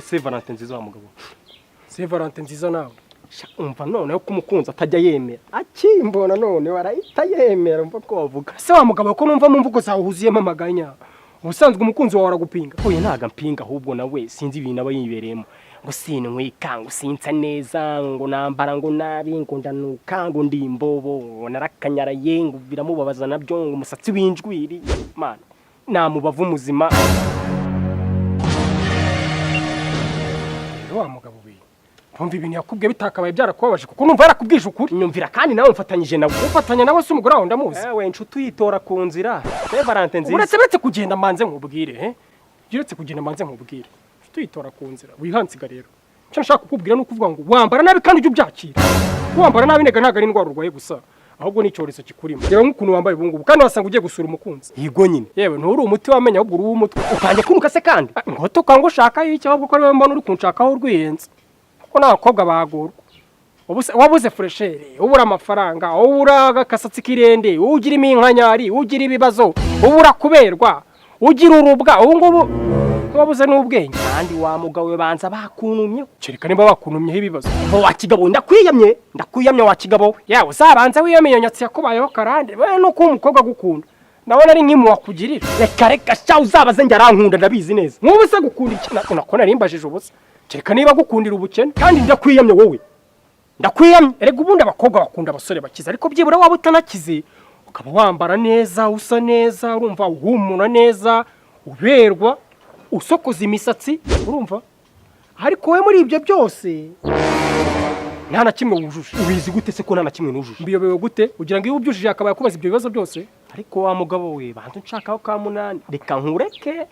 Saint Valentin nziza wa mugabo. Saint Valentin nziza nawe. Umva none ko umukunzi atajya yemera. Akimbona none warahita yemera umva ko wavuga. Se wa mugabo ko numva mu mvugo zawe huziyemo amaganya. Ubusanzwe umukunzi wawe aragupinga. Oya ntaga mpinga ahubwo nawe sinzi ibintu aba yibereyemo. Ngo sinwe ngo sinsa neza ngo nambara ngo nabi ngo ndanuka ngo ndi imbobo narakanyaraye ngo biramubabaza nabyo ngo umusatsi winjwiri mana namubavu muzima. Wa mugabo we Umva ibintu yakubwiye bitakabaye byarakubabaje kuko numva yarakubwije ukuri. Nyumvira kandi nawe mfatanyije nawe. Ufatanya nawe se umugore wawe ndamuzi. Ewe nshuti yitora ku nzira. Saint Valentin nziza. Uretse kugenda manze nkubwire Uretse kugenda manze nkubwire. Nshuti yitora ku nzira. Wihansiga rero. Cyo nshaka kukubwira no kuvuga ngo wambara nabi kandi ujye ubyakira. Wambara nabi nega ntaga ari indwara urwaye gusa. Ahubwo ni icyorezo kikurimo. Rero nk'ukuntu wambaye ubungubu kandi wasanga ugiye gusura umukunzi. Yigo nyine. Yewe nturi umuti wamenya ahubwo uri umutwe. Ukanje kunuka se kandi. Ngoto kango shaka y'icyo ahubwo ko ariwe mbona uri kunshakaho urwiyenze. Ko n'abakobwa bagurwa. Wabuze freshere, ubura amafaranga, ubura agakasatsi kirende, ugira iminkanyari, ugira ibibazo, ubura kuberwa, ugira urubwa, ubu ngubu wabuze n'ubwenge. Kandi wa mugabo we banza bakunumye. Cereka niba bakunumyeho ibibazo. Wa kigabo ndakwiyamye wa kigabo we. Yawe uzabanza wiyamenye nyatsi yakubayeho karande, we no ko umukobwa gukunda. Nabona ari nkimu wakugirira. Reka sha uzabaze njye arankunda ndabizi neza. Nk'ubu se gukunda iki nakona rimbajije ubusa. Cereka niba gukundira ubukene kandi ndakwiyamye wowe. Ndakwiyamye erega ubundi abakobwa bakunda abasore bakiza ariko byibura waba utanakize ukaba wambara neza usa neza urumva uhumura neza uberwa usokoza imisatsi urumva ariko we muri ibyo byose nta na kimwe wujuje. Ubizi gute se ko nta na kimwe nujuje? Mbiyobewe gute ugira ngo iyo ubyujije akaba yakubaza ibyo bibazo byose? Ariko wa mugabo we bantu nshakaho ka munani reka nkureke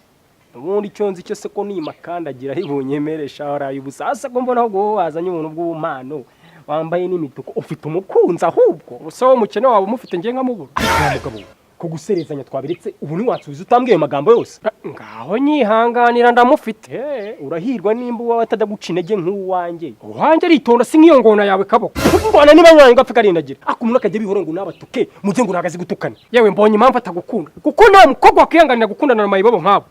ubundi cyo nzi cyo se ko nima kandagira ibunyemeresha waraye ubusasa ko mbona ahubwo wazanye ubuntu bw'ubumano wambaye n'imituko ufite umukunzi ahubwo usa wo mukene wawe umufite ngiye nkamubura. Mugabo kuguserezanya twabiretse ubu ni watsubiza utambwiye magambo yose. Ngaho nyihanganira ndamufite. Urahirwa nimba uwa atajya guca intege nk'uwanjye. Uwanjye ritonda si nk'iyo ngona yawe kaboko. Ngona niba nywanyi ngapfa karindagira. Akumuntu akajya bihora ngo nabatuke muze ngo nagazi gutukana. Yewe mbonye impamvu atagukunda. Kuko nta mukobwa wakihanganira gukundana na mayibobo nkabo.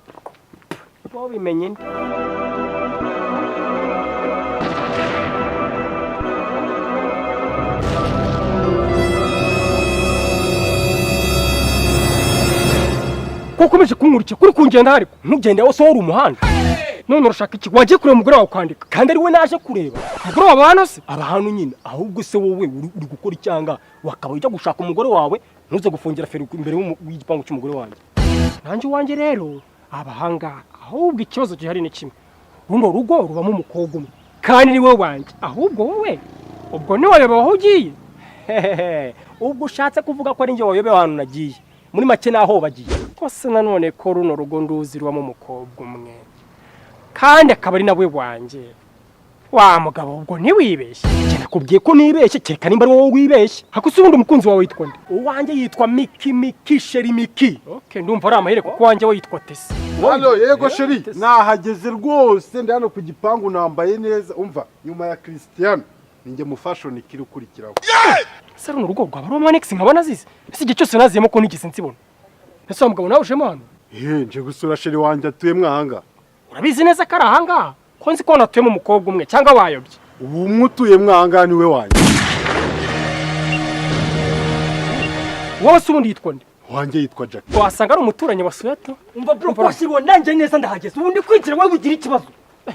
Bo bimenye nde. Kokomeje kunkurikira kuri kungenda hariko ntugende wose wari umuhanda. None urashaka iki? Wagiye kureba umugore wawe kwandika kandi ari we naje kureba. Umugore wawe hano se? Abahantu nyine ahubwo se wowe uri gukora icyanga wakaba ujya gushaka umugore wawe ntuze gufungira feri imbere w'igipangu cy'umugore wanjye. Nanjye wanjye rero abahanga ahubwo ikibazo gihari ni kimwe. Runo rugo rubamo umukobwa umwe kandi ni we wanjye ahubwo wowe ubwo ni wayobewe aho ugiye. Ubwo ushatse kuvuga ko ari njye wayobewe ahantu nagiye muri make naho bagiye. Kose nanone ko runo rugo nduzi rubamo umukobwa umwe kandi akaba ari nawe wanjye. Wa mugabo ubwo ntiwibeshye. Njye nakubwiye ko nibeshye kereka nimba ari wowe wibeshye. Hakusi ubundi umukunzi wawe yitwa nde? Uwanjye yitwa Miki Sheri Miki. Okay ndumva ari amahire kuko wanjye we yitwa Tesi. Halo yego Sheri nahageze rwose ndi hano ku gipangu nambaye neza umva nyuma ya Cristiano ninjye mu fashion kiri ukurikiraho. Se runo rugo rwaba ari Manex nkabona zize. Ese igihe cyose naziyemo ko nigise nsibona. Ese mugabo nawe ujemo hano? Nje gusura Sheri wanjye atuye mwahanga. Urabizi neza ko ari ahanga? Ko nzi ko natuyemo umukobwa umwe cyangwa wayobye. Ubu mutuye mwahanga ni we wanjye. Wowe se ubundi yitwa nde? Wanjye yitwa Jack. Wasanga ari umuturanyi wa Suyato. Umva bro ko sibo nanjye neza ndahageze. Ubundi kwinjira wowe ugira ikibazo.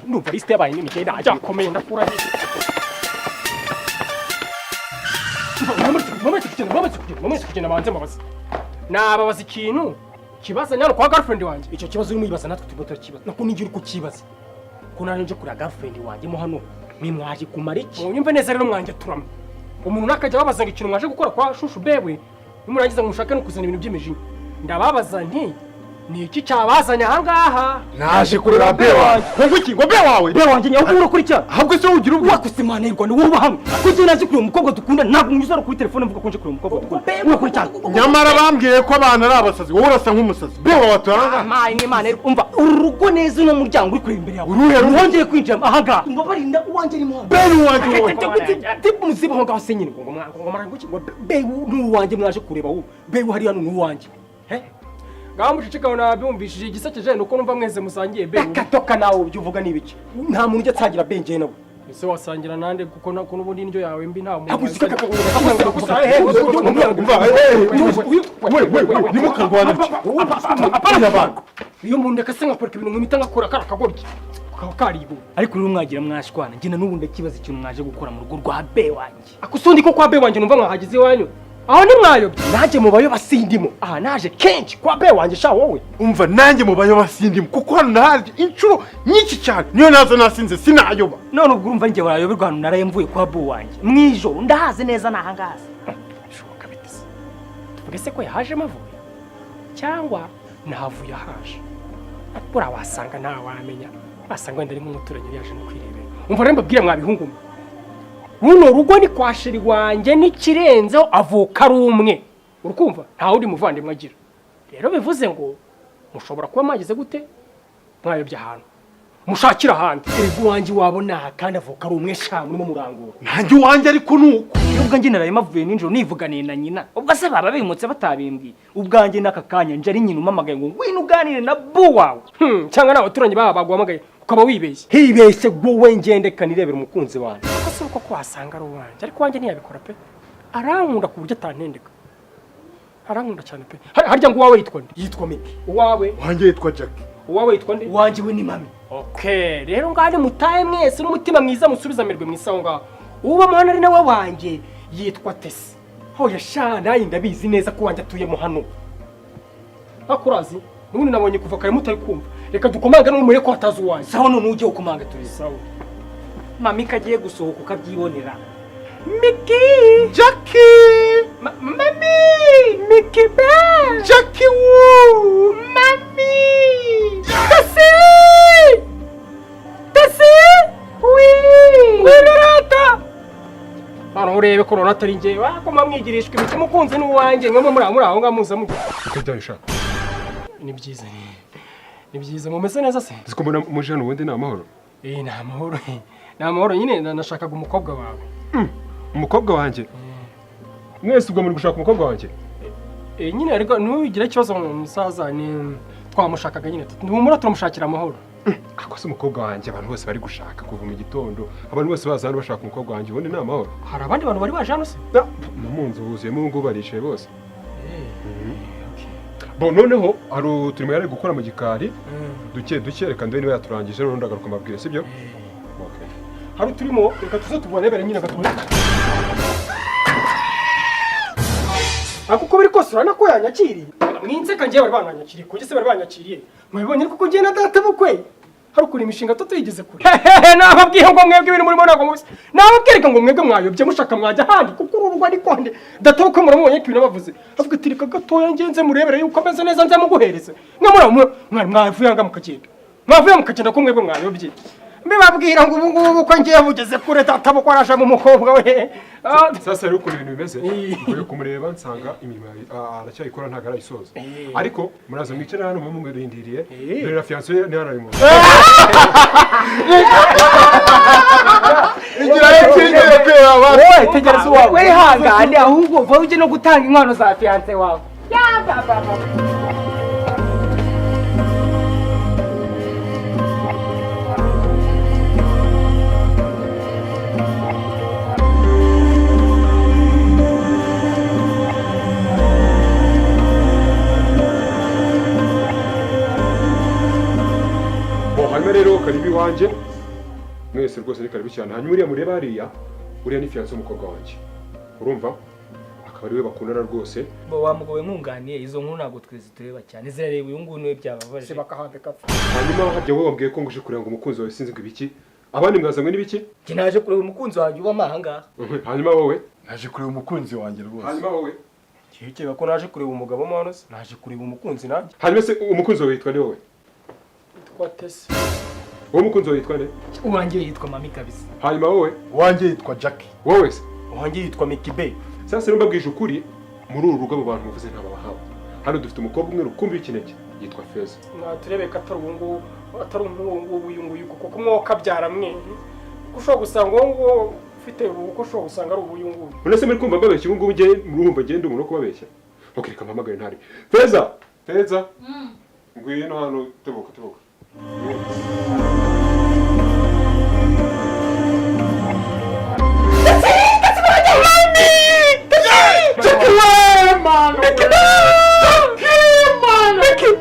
Ndumva liste yabaye nini cyane ajya komeye ndakurahiye. Mama kugenda banze mabaza. Nababaza ikintu kibaza nyano kwa girlfriend wanjye. Icyo kibazo uri muyibaza natwe tubo turakibaza. Nako ninjye uri kukibaza. Ko nanje kuri girlfriend wanjye mo hano nimwaje kumara iki? Unyumve neza rero mwanje turama. Umuntu nakajya babaza ngo ikintu mwaje gukora kwa shushu bebwe. Nimurangiza mushaka no kuzana ibintu by'imijinya. Ndababaza nti ni iki cyabazanye ahangaha? Naje kureba be wawe. Ngo iki ngo be wawe? Be wanjye nyaho uri kuri cya. Ahubwo se ugira ubwo wakusimanirwa ni wowe hamwe. Kuki naje kuri umukobwa dukunda ntabwo unyuzara kuri telefone mvuga ko nje kuri umukobwa dukunda. Uri kuri cya. Nyamara bambwiye ko abana ari abasazi wowe urasa nk'umusazi. Be wawe aturanga. Amaye ni Imana umva urugo neza no muryango uri kuri imbere yawe. Wongeye kwinjira ahangaha. Ngo barinda uwanjye ni mu. Be uwanjye wowe. Tipo musiba ngo ngaho senyine ngo mara ngo be n'uwanjye mwaje kureba wowe. Be hari hano n'uwanjye. ngaho mucicikaho nabyumvishije igisekeje nuko numva mwese musangiye be Gatoka nawe ubyo uvuga ni ibiki? Nta muntu ujya atsagira benge nawe. ese wasangira nande kuko n'ubundi indyo yawe mbi nta muntu iyo umuntu akase nkakora ibintu nk'imita ngakora kara kagoryi kakaba karibu Ariko rero mwagira mwashwana njye na n'ubundi kibazo ikintu mwaje gukora mu rugo rwa be wanjye. akusundi ko kwa be wanjye numva mwahagize iwanyu aho ni mwayobye Nanjye mu bayo basindimo. Naje kenshi kwa be wanjye sha wowe. umva nanjye mu bayo basindimo kuko hano nahaje inshuro nyinshi cyane niyo nazo nasinze sinayoba. None ubwo urumva njye warayoberwa hano naraye mvuye kwa bo wanjye. Mwijoro ndahaze neza nahangaza. bishoboka bitese tuvuge se ko yahaje mavuye cyangwa nahavuye ahaje bura wasanga nta wamenya wasanga wenda ari nk'umuturanyi yaje no kwirebera umva rero mbabwire mwabihungume runo rugo ni kwa sheri wanjye n'ikirenzeho avuka ari umwe urukumva nta wundi muvandimwe agira rero bivuze ngo mushobora kuba mwagize gute mwayobye ahantu mushakira ahandi Ego wanjye wabona kandi avuka ari umwe sha murimo murangura. nanjye wanjye ariko nuko Ubwo njye naraye mavuye ninjoro nivuganiye na nyina. Ubwo se baba bimutse batabimbwiye. Ubwanjye n'aka kanya nje ari nyina umamagaye ngo ngwino uganire na bo wawe. cyangwa n'abaturanyi baba baguhamagaye ukaba wibeshye Hibeshye wowe ngendeka nirebera umukunzi wanjye. ko se uko kwasanga ari uwanjye ariko wanjye ntiyabikora pe arankunda ku buryo atantendeka arankunda cyane pe harya ngo uwawe yitwa nde Yitwa Miki. uwawe wanjye yitwa Jackie. uwawe yitwa nde Wanjye we ni mami. okay rero ngane mutaye mwese n'umutima mwiza musubiza amirwe mwisaho ngaho uba mwana ari nawe wanjye yitwa Tesi Hoya sha naye ndabizi neza ko wanjye atuyemo hano. akurazi n'ubundi nabonye kuva kare mutari kumva reka dukomanga n'umure ko hatazi uwanjye Sawa none ujye ukomanga tubizi. sawa Mami kagiye gusohoka ukabyibonera. Miki! Jackie Mami! Miki be! Jackie woo Mami! Tesi! Tesi! Oui! Wirata! hano urebe ko none atari njye wakoma mwigirishwa imitima ukunze n'uwanjye mwe muri aho ngaho muza mujya uko byabisha ni byiza ni byiza mumeze neza se ziko mbona muje hano ubundi ni amahoro. ni amahoro ni amahoro nyine nashakaga umukobwa wawe umukobwa wanjye mwese ubwo muri gushaka umukobwa wanjye nyine ariko ntugira ikibazo musaza ni twamushakaga nyine ntibumura turamushakira amahoro ako se umukobwa wanjye abantu bose bari gushaka kuva mu gitondo abantu bose baza hano bashaka umukobwa wanjye ubundi ni amahoro. hari abandi bantu bari baje hano se mu nzu huzuyemo ubu ngubu baricaye bose. Bo noneho hari uturimo yari gukora mu gikari duke reka ndebe niba yaturangije noneho ndagaruka mbabwire sibyo. hari turimo reka tuze tuborebere nyine gatoya kuko biri kose urabona ko yanyakiriye mwinseka njyewe bari banyakiriye kuko se bari banyakiriye mwabibonye kuko njye na data bukwe hari ukuri imishinga tuyigeze kure nababwiye ngo mwebwe ibintu murimo ntabwo mubizi nababwireka ngo mwebwe mwayobye mushaka mwajya ahandi kuko uru rugo ariko nde data bukwe muramubonye ko ibintu bavuze avuga ati reka gatoya ngenze murebere yuko ameze neza nze muguhereze mwavuye nga mukagenda ko mwebwe mwayobye mbibabwira ngo ubu ngubu ko ngiye bugeze kure data bukwe araje mu mukobwa we sasa rero ukuntu ibintu bimeze mvuye kumureba nsanga imirimo aracyayikora ntabwo arayisoza ariko muraza mwicare hano mu murindiriye dore na fiancé ni hano ari mu Wowe tegereza uwawe. Wihangane ahubwo vuba ujye no gutanga inkwano za fiancé wawe. hanyuma rero karibu iwanjye mwese rwose ni karibu cyane hanyuma uriya mureba hariya uriya ni fiancé w'umukobwa wanjye urumva akaba ariwe bakundana rwose. Wa mugabo nkunganiye izo nkuru ntabwo twese tureba cyane zirareba uyu nguyu niwe byababaje. se bakahande kapfa hanyuma harya wowe wambwiye ko nguje kureba ngo umukunzi wawe sinzi ngo ibiki abandi mwazanywe n'ibiki. Njye naje kureba umukunzi wanjye uba amahanga. hanyuma wowe naje kureba umukunzi wanjye rwose. hanyuma wowe kikeka ko naje kureba umugabo mwana se naje kureba umukunzi nanjye hanyuma se umukunzi wawe yitwa nde wowe yitwa Tesi wowe umukunzi wawe yitwa nde Uwanjye yitwa Mami kabisa. hanyuma wowe wanjye yitwa Jackie. wowe se Uwanjye yitwa Miki be. sasa rero mbabwije ukuri muri uru rugo abo bantu muvuze ntababahaba hano dufite umukobwa umwe rukumbi w'ikinege yitwa Feza. turebe ko atari ubu ngubu atari ngubu uyu nguyu kuko kumwoka byara mwe kuko ushobora gusanga uwo nguwo ufite uko ushobora gusanga ari uyu nguyu none se muri kumva mbabeshya ubu ngubu njye murumva ngende umuntu wo kubabeshya reka mpamagare ntari Feza Keza ngwino hano tebuka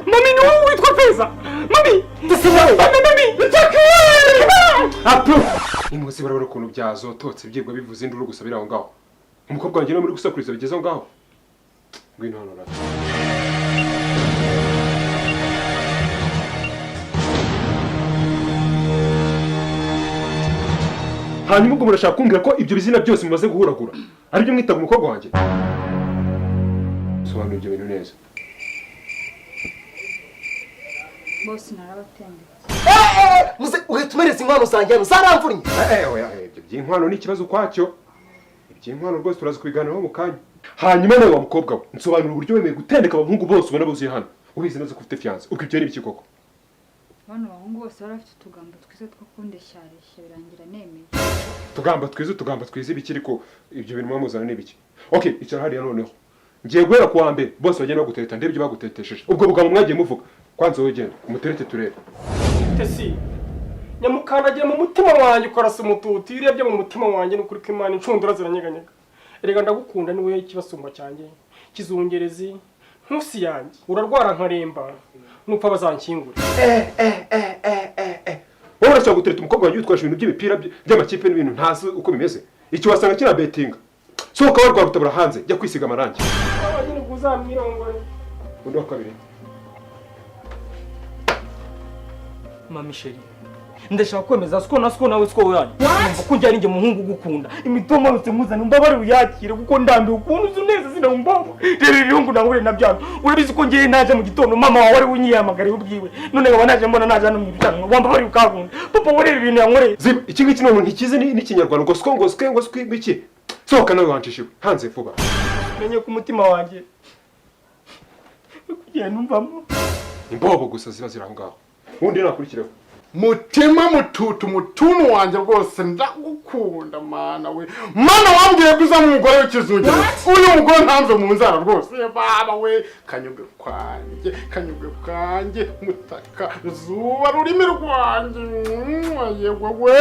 Mami ni wowe witwa Feza. Mami Imuzi barabona ukuntu byazototse byibwa bivuze induru gusa biraho ngaho. Umukobwa wanjye no muri gusakuriza bigeze aho ngaho. Ngwino hano rata. Hanyuma ubwo murashaka kumbwira ko ibyo bizina byose mumaze guhuragura ari byo mwitaga umukobwa wanjye? Sobanura ibyo bintu neza. Boss narabatendetse. Muze uhitumereza inkwano zanjye hano zaramvunye. Oya, ibyo by'inkwano ni ikibazo kwacyo. Iby'inkwano rwose turaza kubiganiraho mu kanya. Hanyuma nawe wa mukobwa we, nsobanura uburyo wemeye gutendeka abahungu bose ubona buzuye hano. Ubizi neza ko ufite fiance. Uko ibyo ni ibiki koko? Bano bahungu bose bari bafite utugambo twiza two kundeshyareshya birangira nemeye. Tugamba twiza ibiki ariko ibyo bintu mwamuzana ni ibiki? Okay, icara hariya noneho. Ngiye guhera kuwa mbere bose bagenda baguteta ndebe ibyo bagutetesheje. Ubwo bugabo mwagiye muvuga. Kwanza wowe genda umuterete turebe. Tesi. Nyamukandagiye mu mutima wanjye ukarasa umututi irebye mu mutima wanjye n'ukuri ko Imana incundura ziranyeganyega. Erega ndagukunda ni wowe kibasumba cyanjye. Kizungerezi nkusi yanjye. Urarwara nkaremba. Nupfa bazankingura. Wowe urashaka gutereta umukobwa wanjye witwaje ibintu by'imipira by'amakipe n'ibintu ntazi uko bimeze. Iki wasanga kina betting. Sohoka warwa rutabura hanze jya kwisiga amarangi. Abanyine kuzamwirongora. Undi wa kabiri. Mami sheri. Ndashaka kwemeza siko nawe siko yani. Numva ko njye ninjye muhungu gukunda. Imitoma yose muzana mbabare uyakire kuko ndambiwe ukuntu uzuneza zina mbabo. Rero irungu nahure nabyano. Urabizi ko njye naje mu gitondo mama wawe ari unyiyamagara ubwiwe. None ngaba naje mbona naje hano mu bitano. Wamba bari ukagunda. Papa wore ibintu yankoreye. Ziba iki ngiki no ntikize ni kinyarwanda ngo sko iki. Sohoka nawe wancishiwe hanze vuba. Menye ku mutima wanjye. Kugiye numvamo. Imbobo gusa ziba ziraho ngaho. Undi nakurikireho. mutima mutuntu wanjye rwose ndagukunda mana we. Mana wambwiye ko uza n'umugore w'ikizungere. Uyu mugore ntamve mu nzara rwose. Baba we kanyuge kwanjye mutaka zuba rurimi rwanjye. Yewe we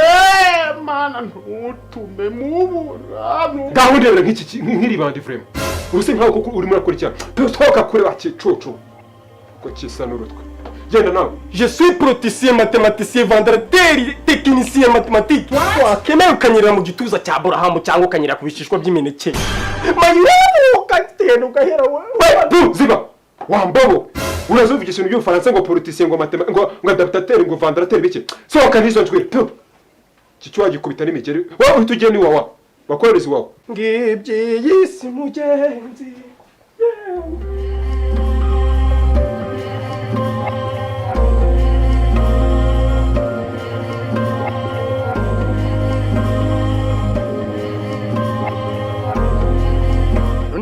mana ntutume mubura. Gahundebere nk'iki nk'iri bandi frame. Uruse nkaho kuko urimo urakurikira. Twoka kure bakicucu. Ko kisa n'urutwe. Genda nawe. Je suis proticien mathématicien vendeur technicien mathématique. Wakemeye ukanyira mu gituza cya Abraham cyangwa ukanyira ku bishishwa by'imineke. Mayirebo kateno ugahera we. Ziba. Wambobo. Urazuvugisha ibintu by'Ufaransa ngo politicien ngo ngo adaptateur ngo vendeur bike. Sohoka nizo ntwire. Kicu wagikubita n'imigeri. Wowe uhita ugenda iwawa. Bakorereza iwawa. Ngibye yisi mugenzi.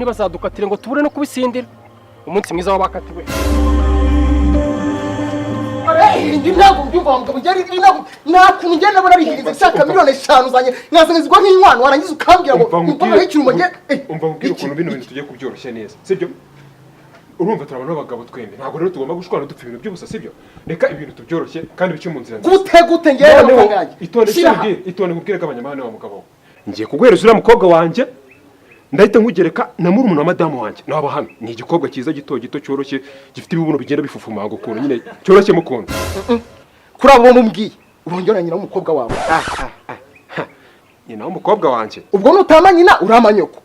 Bazadukatire ngo tubure no kubisindira umunsi mwiza wabakatiwe. Ndi ntabwo mbyumva mugabo njye nakuntu njye nabona bihirinze saka miliyoni 5 zanye nkazanizwa nk'inkwano warangiza ukambwira ngo mbona ikintu njye umva ubwira ukuntu bino bintu tugiye kubyoroshya neza sibyo. Urumva turabana n'abagabo twembe ntabwo rero tugomba gushwana dupfa ibintu by'ubusa sibyo. Reka ibintu tubyoroshye kandi bice mu nzira gute njye n'abangaye itonde kubwira ko abanyamahane wa mugabo ngiye kuguhereza uriya mukobwa wanjye ndahita nkugereka na murumuna wa madamu wanjye naba hano. Ni igikobwa cyiza gito cyoroshye gifite ibibuno bigenda bifufuma gukuntu nyine cyoroshye mukunda. Kuri abo mumbwiye urongera nyina w'umukobwa wawe. Nyina w'umukobwa wanjye ubwo nutamanyina uramanyoko.